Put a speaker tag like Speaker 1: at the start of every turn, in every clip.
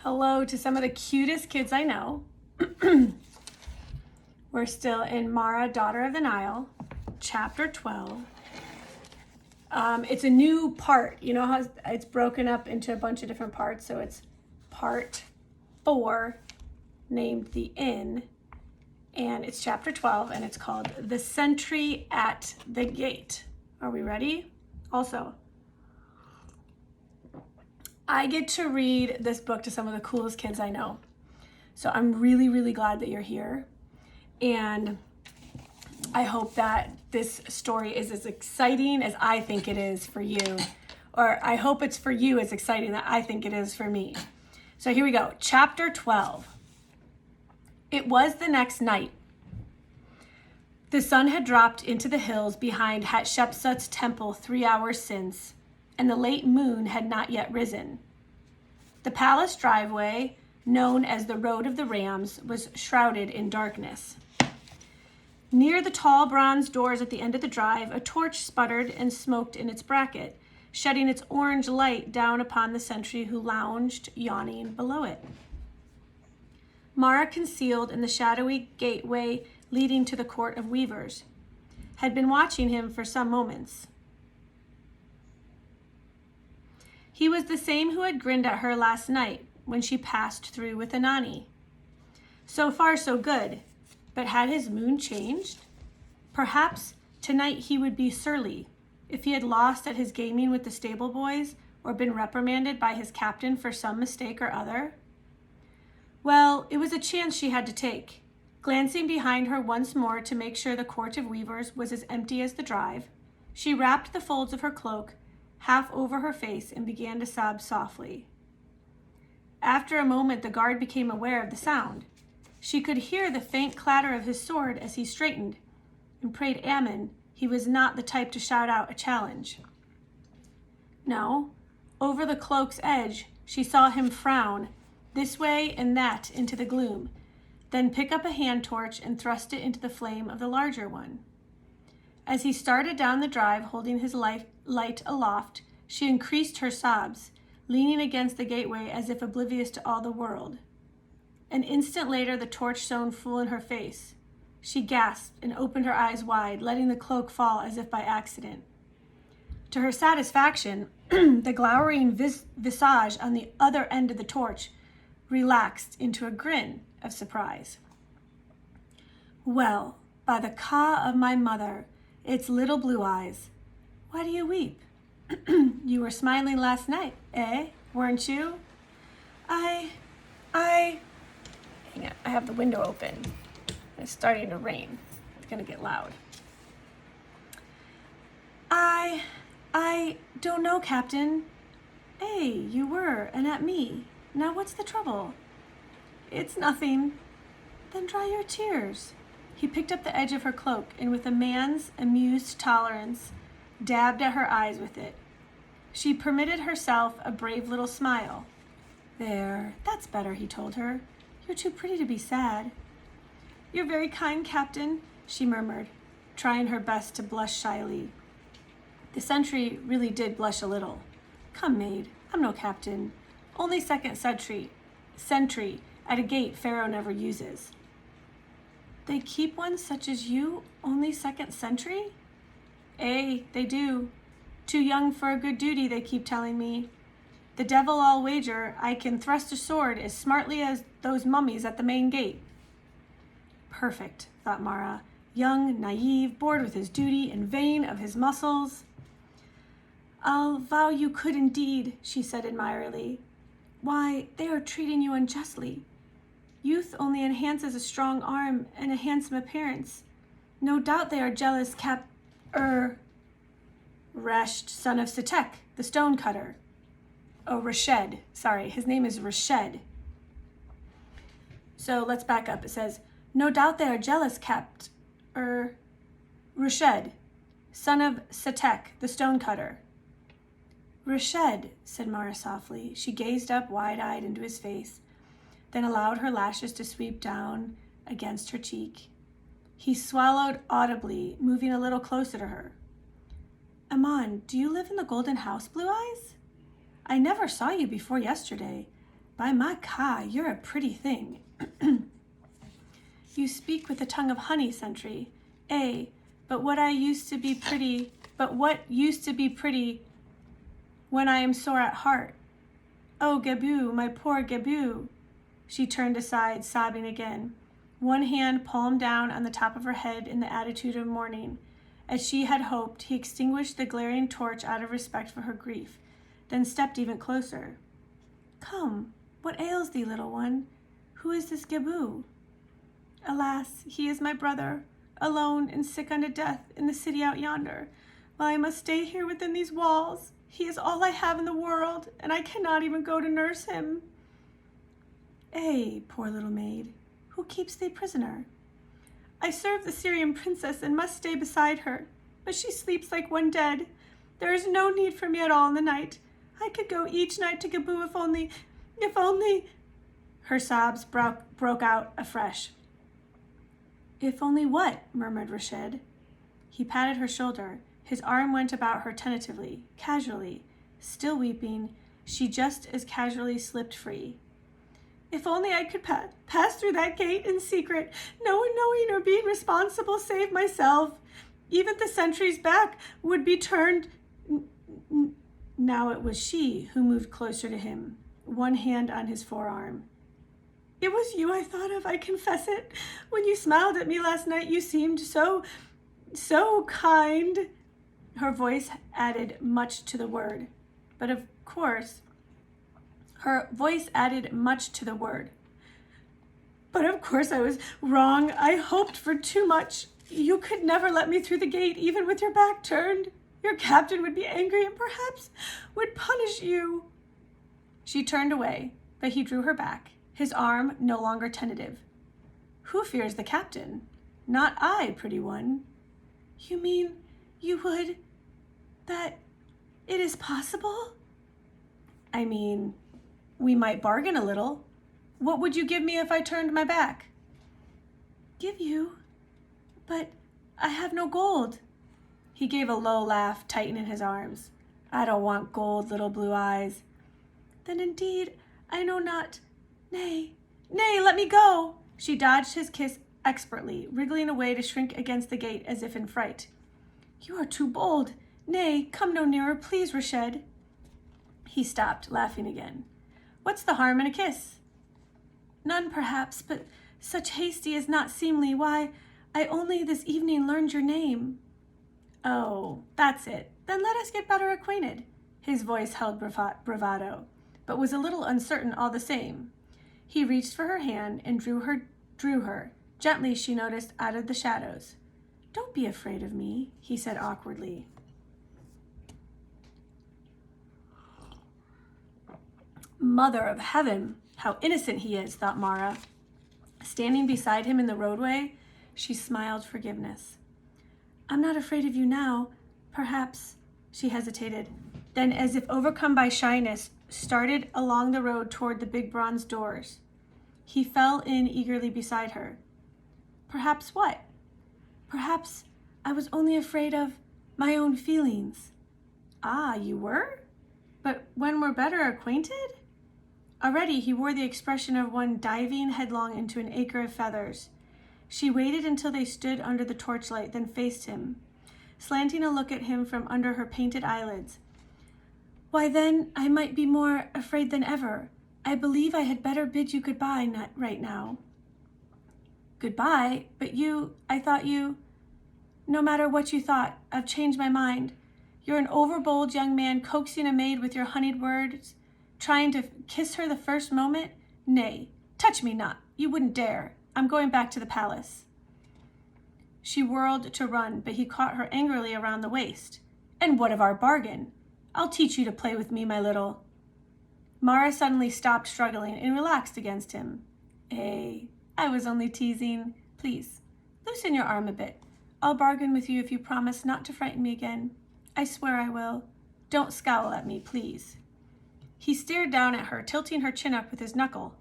Speaker 1: Hello to some of the cutest kids I know. We're still in Mara, Daughter of the Nile, chapter 12. It's a new part. You know how it's broken up into a bunch of different parts? So it's part 4, named The Inn, and it's chapter 12, and it's called The Sentry at the Gate. Are we ready? Also, I get to read this book to some of the coolest kids I know. So I'm really, really glad that you're here. And I hope that this story is as exciting as I think it is for you. Or I hope it's for you as exciting that I think it is for me. So here we go. Chapter 12. It was the next night. The sun had dropped into the hills behind Hatshepsut's temple 3 hours since, and the late moon had not yet risen. The palace driveway, known as the Road of the Rams, was shrouded in darkness. Near the tall bronze doors at the end of the drive, a torch sputtered and smoked in its bracket, shedding its orange light down upon the sentry who lounged, yawning, below it. Mara, concealed in the shadowy gateway leading to the Court of Weavers, had been watching him for some moments. He was the same who had grinned at her last night when she passed through with Anani. So far, so good, but had his mood changed? Perhaps tonight he would be surly if he had lost at his gaming with the stable boys or been reprimanded by his captain for some mistake or other. Well, it was a chance she had to take. Glancing behind her once more to make sure the Court of Weavers was as empty as the drive, she wrapped the folds of her cloak half over her face and began to sob softly. After a moment, the guard became aware of the sound. She could hear the faint clatter of his sword as he straightened, and prayed Ammon he was not the type to shout out a challenge. No, over the cloak's edge, she saw him frown this way and that into the gloom, then pick up a hand torch and thrust it into the flame of the larger one. As he started down the drive, holding his light aloft, she increased her sobs, leaning against the gateway as if oblivious to all the world. An instant later, the torch shone full in her face. She gasped and opened her eyes wide, letting the cloak fall as if by accident. To her satisfaction, the glowering visage on the other end of the torch relaxed into a grin of surprise. Well, by the Ka of my mother, it's little Blue Eyes. Why do you weep? You were smiling last night, eh? Weren't you? Hang on, I have the window open. It's starting to rain. It's gonna get loud. I don't know, Captain. Hey, you were, and at me. Now what's the trouble? It's nothing. Then dry your tears. He picked up the edge of her cloak and with a man's amused tolerance, dabbed at her eyes with it. She permitted herself a brave little smile. There, that's better, he told her. You're too pretty to be sad. You're very kind, Captain, she murmured, trying her best to blush shyly. The sentry really did blush a little. Come, maid, I'm no captain. Only second sentry at a gate Pharaoh never uses. They keep one such as you, only second sentry? Eh, they do. Too young for a good duty, they keep telling me. The devil I'll wager I can thrust a sword as smartly as those mummies at the main gate. Perfect, thought Mara, young, naive, bored with his duty, and vain of his muscles. I'll vow you could indeed, she said admiringly. Why, they are treating you unjustly. Youth only enhances a strong arm and a handsome appearance. No doubt they are jealous Resht, son of Setek, the stone cutter. Oh, Reshed. Sorry, his name is Reshed. So let's back up. It says, no doubt they are jealous Reshed, son of Setek, the stone cutter. Reshed, said Mara softly. She gazed up wide-eyed into his face, then allowed her lashes to sweep down against her cheek. He swallowed audibly, moving a little closer to her. Aman, do you live in the golden house, Blue Eyes? I never saw you before yesterday. By my Ka, you're a pretty thing. You speak with the tongue of honey, sentry. But what used to be pretty when I am sore at heart? Oh, Gebu, my poor Gebu. She turned aside, sobbing again, one hand palm down on the top of her head in the attitude of mourning. As she had hoped, he extinguished the glaring torch out of respect for her grief, then stepped even closer. Come, what ails thee, little one? Who is this Gebu? Alas, he is my brother, alone and sick unto death in the city out yonder, while I must stay here within these walls. He is all I have in the world, and I cannot even go to nurse him. Poor little maid, who keeps thee prisoner? I serve the Syrian princess and must stay beside her, but she sleeps like one dead. There is no need for me at all in the night. I could go each night to Gebu if only. Her sobs broke out afresh. If only what? Murmured Rashid. He patted her shoulder. His arm went about her tentatively, casually. Still weeping, she just as casually slipped free. If only I could pass through that gate in secret, no one knowing or being responsible save myself. Even the sentry's back would be turned. Now it was she who moved closer to him, one hand on his forearm. It was you I thought of, I confess it. When you smiled at me last night, you seemed so kind. Her voice added much to the word. But of course, I was wrong. I hoped for too much. You could never let me through the gate, even with your back turned. Your captain would be angry and perhaps would punish you. She turned away, but he drew her back, his arm no longer tentative. Who fears the captain? Not I, pretty one. You mean you would... that it is possible? I mean, we might bargain a little. What would you give me if I turned my back? Give you? But I have no gold. He gave a low laugh, tightening his arms. I don't want gold, little blue eyes. Then indeed, I know not. Nay, let me go. She dodged his kiss expertly, wriggling away to shrink against the gate as if in fright. You are too bold. Nay, come no nearer, please, Rashid. He stopped, laughing again. What's the harm in a kiss? None, perhaps, but such hasty is not seemly. Why, I only this evening learned your name. Oh, that's it. Then let us get better acquainted. His voice held bravado, but was a little uncertain all the same. He reached for her hand and drew her. Gently, she noticed, out of the shadows. Don't be afraid of me, he said awkwardly. Mother of heaven, how innocent he is, thought Mara. Standing beside him in the roadway, she smiled forgiveness. I'm not afraid of you now. Perhaps, she hesitated, then, as if overcome by shyness, started along the road toward the big bronze doors. He fell in eagerly beside her. Perhaps what? Perhaps I was only afraid of my own feelings. Ah, you were? But when we're better acquainted? Already he wore the expression of one diving headlong into an acre of feathers. She waited until they stood under the torchlight, then faced him, slanting a look at him from under her painted eyelids. Why, then I might be more afraid than ever. I believe I had better bid you goodbye right now. Goodbye? But I thought you... No matter what you thought, I've changed my mind. You're an overbold young man coaxing a maid with your honeyed words, trying to kiss her the first moment? Nay, touch me not. You wouldn't dare. I'm going back to the palace. She whirled to run, but he caught her angrily around the waist. And what of our bargain? I'll teach you to play with me, my little... Mara suddenly stopped struggling and relaxed against him. I was only teasing. Please, loosen your arm a bit. I'll bargain with you if you promise not to frighten me again. I swear I will. Don't scowl at me, please. He stared down at her, tilting her chin up with his knuckle,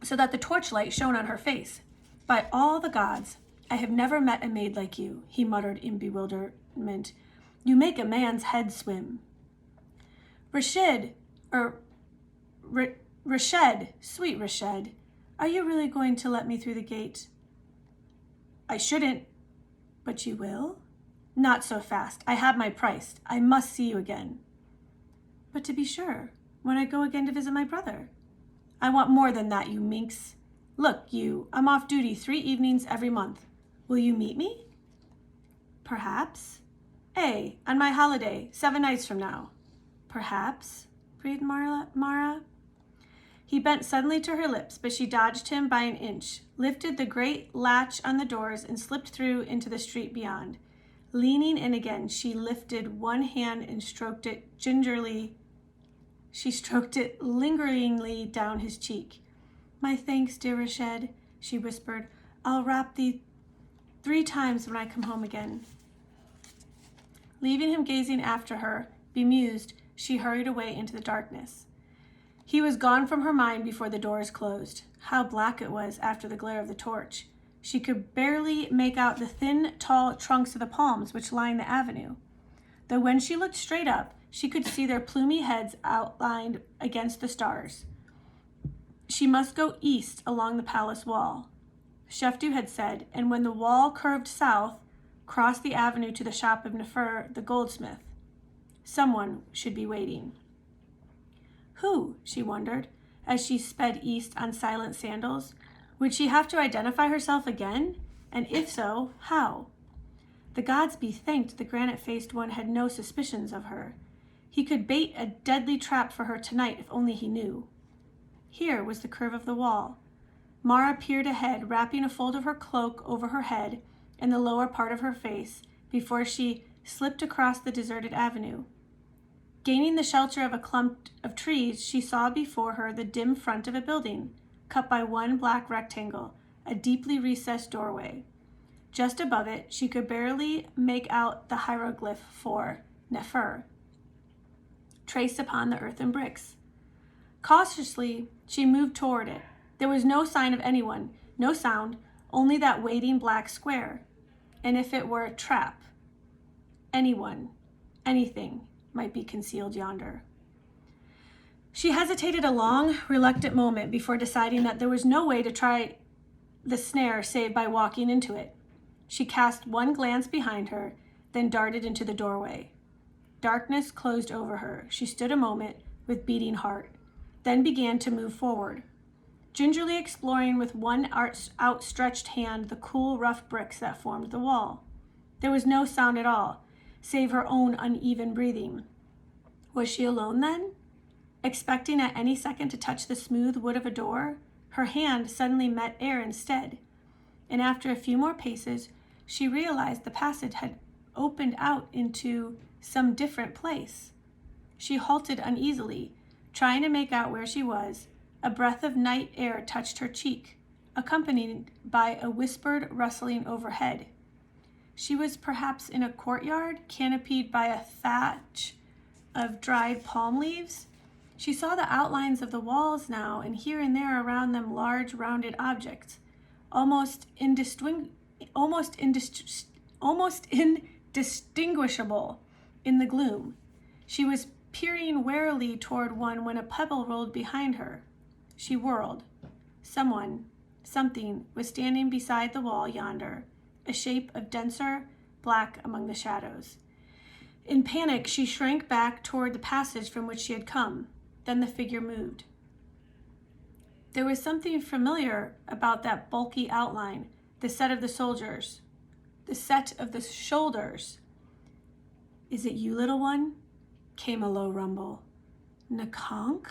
Speaker 1: so that the torchlight shone on her face. By all the gods, I have never met a maid like you, he muttered in bewilderment. You make a man's head swim. Rashed, sweet Rashed, are you really going to let me through the gate? I shouldn't, but you will? Not so fast. I have my price. I must see you again. But to be sure, when I go again to visit my brother. I want more than that, you minx. Look, you, I'm off duty 3 evenings every month. Will you meet me? Perhaps. On my holiday, 7 nights from now. Perhaps, breathed Mara. He bent suddenly to her lips, but she dodged him by an inch, lifted the great latch on the doors, and slipped through into the street beyond. Leaning in again, she lifted one hand and stroked it gingerly. She stroked it lingeringly down his cheek. My thanks, dear Rashed, she whispered. I'll rap thee 3 times when I come home again. Leaving him gazing after her, bemused, she hurried away into the darkness. He was gone from her mind before the doors closed. How black it was after the glare of the torch. She could barely make out the thin, tall trunks of the palms which lined the avenue, though when she looked straight up, she could see their plumy heads outlined against the stars. She must go east along the palace wall, Sheftu had said, and when the wall curved south, cross the avenue to the shop of Nefer, the goldsmith. Someone should be waiting. Who, she wondered, as she sped east on silent sandals? Would she have to identify herself again? And if so, how? The gods be thanked the granite-faced one had no suspicions of her. He could bait a deadly trap for her tonight if only he knew. Here was the curve of the wall. Mara peered ahead, wrapping a fold of her cloak over her head and the lower part of her face before she slipped across the deserted avenue. Gaining the shelter of a clump of trees, she saw before her the dim front of a building, cut by one black rectangle, a deeply recessed doorway. Just above it, she could barely make out the hieroglyph for Nefer, traced upon the earthen bricks. Cautiously, she moved toward it. There was no sign of anyone, no sound, only that waiting black square. And if it were a trap, anyone, anything might be concealed yonder. She hesitated a long, reluctant moment before deciding that there was no way to try the snare save by walking into it. She cast one glance behind her, then darted into the doorway. Darkness closed over her. She stood a moment with beating heart, then began to move forward, gingerly exploring with one outstretched hand the cool, rough bricks that formed the wall. There was no sound at all, save her own uneven breathing. Was she alone then? Expecting at any second to touch the smooth wood of a door, her hand suddenly met air instead, and after a few more paces, she realized the passage had opened out into some different place. She halted uneasily, trying to make out where she was. A breath of night air touched her cheek, accompanied by a whispered rustling overhead. She was perhaps in a courtyard, canopied by a thatch of dried palm leaves. She saw the outlines of the walls now, and here and there around them large rounded objects, almost indistinguishable in the gloom. She was peering warily toward one when a pebble rolled behind her. She whirled. Something was standing beside the wall yonder, a shape of denser black among the shadows. In panic, she shrank back toward the passage from which she had come. Then the figure moved. There was something familiar about that bulky outline, the set of the shoulders. Is it you, little one? Came a low rumble. Nakonk?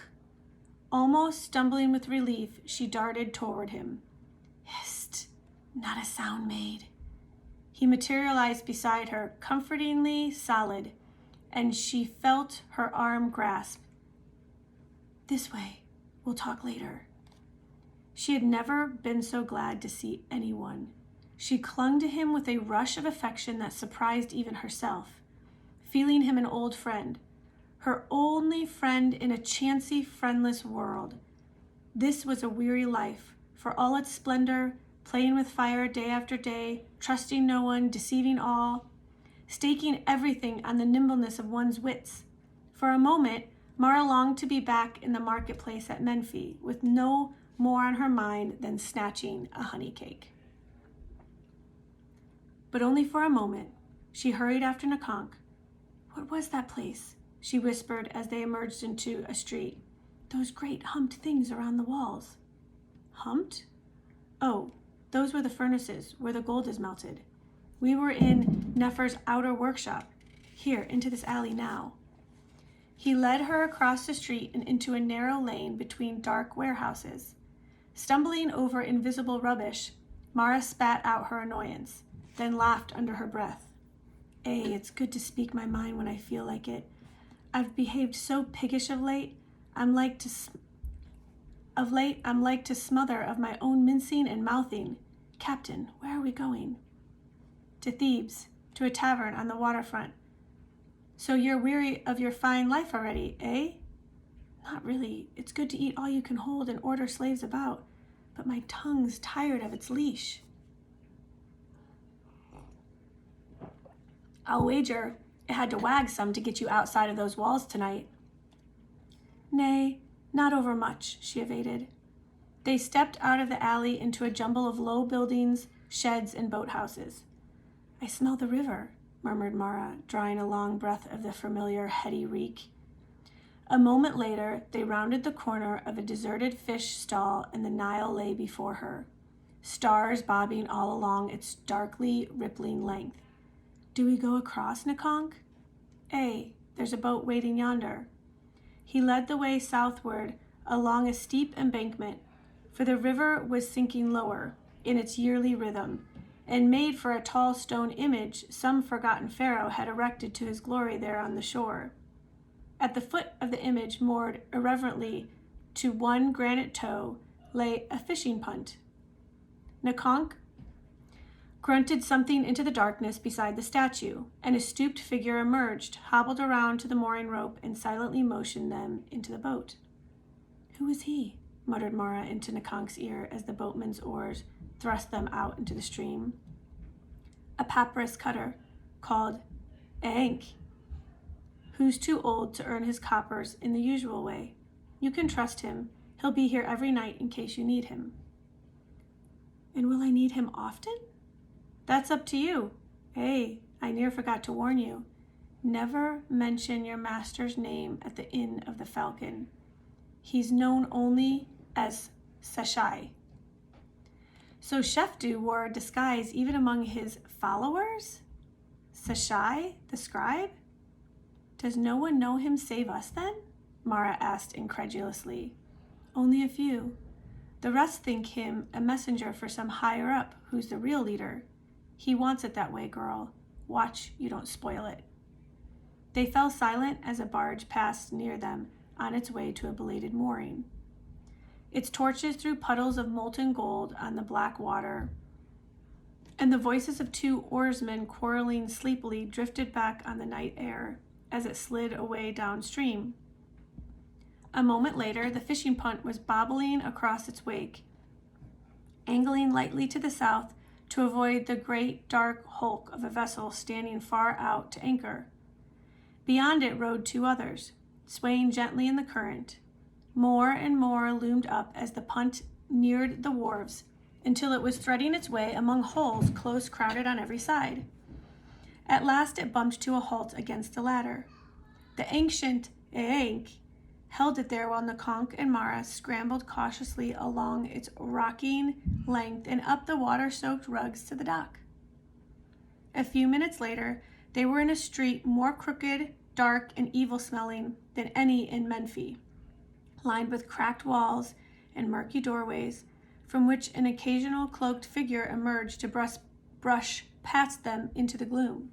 Speaker 1: Almost stumbling with relief, she darted toward him. Hist! Not a sound made. He materialized beside her, comfortingly solid, and she felt her arm grasp. This way. We'll talk later. She had never been so glad to see anyone. She clung to him with a rush of affection that surprised even herself, feeling him an old friend, her only friend in a chancy, friendless world. This was a weary life, for all its splendor, playing with fire day after day, trusting no one, deceiving all, staking everything on the nimbleness of one's wits. For a moment, Mara longed to be back in the marketplace at Menfi, with no more on her mind than snatching a honey cake. But only for a moment. She hurried after Nakonk. "What was that place?" she whispered as they emerged into a street. "Those great humped things around the walls." "Humped? Oh, those were the furnaces where the gold is melted. We were in Nefer's outer workshop. Here, into this alley now." He led her across the street and into a narrow lane between dark warehouses. Stumbling over invisible rubbish, Mara spat out her annoyance, then laughed under her breath. It's good to speak my mind when I feel like it. I've behaved so piggish of late, I'm like to smother of my own mincing and mouthing. Captain, where are we going?" "To Thebes, to a tavern on the waterfront." "So you're weary of your fine life already, eh?" "Not really. It's good to eat all you can hold and order slaves about, but my tongue's tired of its leash." "I'll wager it had to wag some to get you outside of those walls tonight." "Nay, not over much," she evaded. They stepped out of the alley into a jumble of low buildings, sheds, and boathouses. "I smell the river," murmured Mara, drawing a long breath of the familiar heady reek. A moment later, they rounded the corner of a deserted fish stall and the Nile lay before her, stars bobbing all along its darkly rippling length. "Do we go across, Nakonk?" There's a boat waiting yonder." He led the way southward along a steep embankment, for the river was sinking lower in its yearly rhythm, and made for a tall stone image some forgotten pharaoh had erected to his glory there on the shore. At the foot of the image, moored irreverently to one granite toe, lay a fishing punt. Nakonk grunted something into the darkness beside the statue, and a stooped figure emerged, hobbled around to the mooring rope, and silently motioned them into the boat. "Who is he?" muttered Mara into Nakonk's ear as the boatman's oars thrust them out into the stream. "A papyrus cutter called Aenk, who's too old to earn his coppers in the usual way. You can trust him. He'll be here every night in case you need him." "And will I need him often?" "That's up to you. I near forgot to warn you. Never mention your master's name at the Inn of the Falcon. He's known only as Sashai." So Shefdu wore a disguise even among his followers? Sashai, the scribe? "Does no one know him save us then?" Mara asked incredulously. "Only a few. The rest think him a messenger for some higher up who's the real leader. He wants it that way, girl. Watch you don't spoil it." They fell silent as a barge passed near them on its way to a belated mooring. Its torches threw puddles of molten gold on the black water, and the voices of two oarsmen quarreling sleepily drifted back on the night air as it slid away downstream. A moment later, the fishing punt was bobbling across its wake, angling lightly to the south to avoid the great dark hulk of a vessel standing far out to anchor. Beyond it rode two others, swaying gently in the current. More and more loomed up as the punt neared the wharves, until it was threading its way among hulls close crowded on every side. At last it bumped to a halt against the ladder. The ancient Aenk held it there while Nakonk and Mara scrambled cautiously along its rocking length and up the water-soaked rugs to the dock. A few minutes later, they were in a street more crooked, dark, and evil-smelling than any in Menfi, lined with cracked walls and murky doorways, from which an occasional cloaked figure emerged to brush past them into the gloom.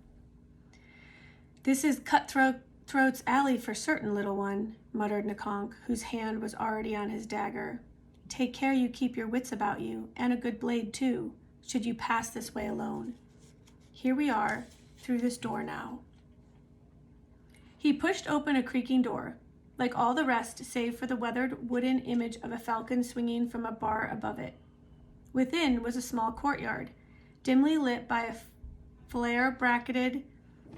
Speaker 1: "This is Cutthroat's Alley for certain, little one," muttered Nakonk, whose hand was already on his dagger. "Take care you keep your wits about you, and a good blade too, should you pass this way alone. Here we are, through this door now." He pushed open a creaking door, like all the rest save for the weathered wooden image of a falcon swinging from a bar above it. Within was a small courtyard, dimly lit by a flare bracketed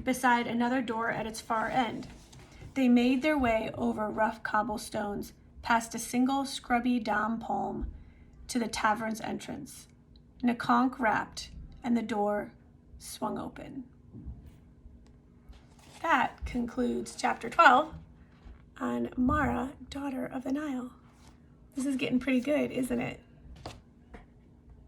Speaker 1: beside another door at its far end. They made their way over rough cobblestones, past a single scrubby dom palm, to the tavern's entrance. And a conch rapped, and the door swung open. That concludes chapter 12 on Mara, daughter of the Nile. This is getting pretty good, isn't it?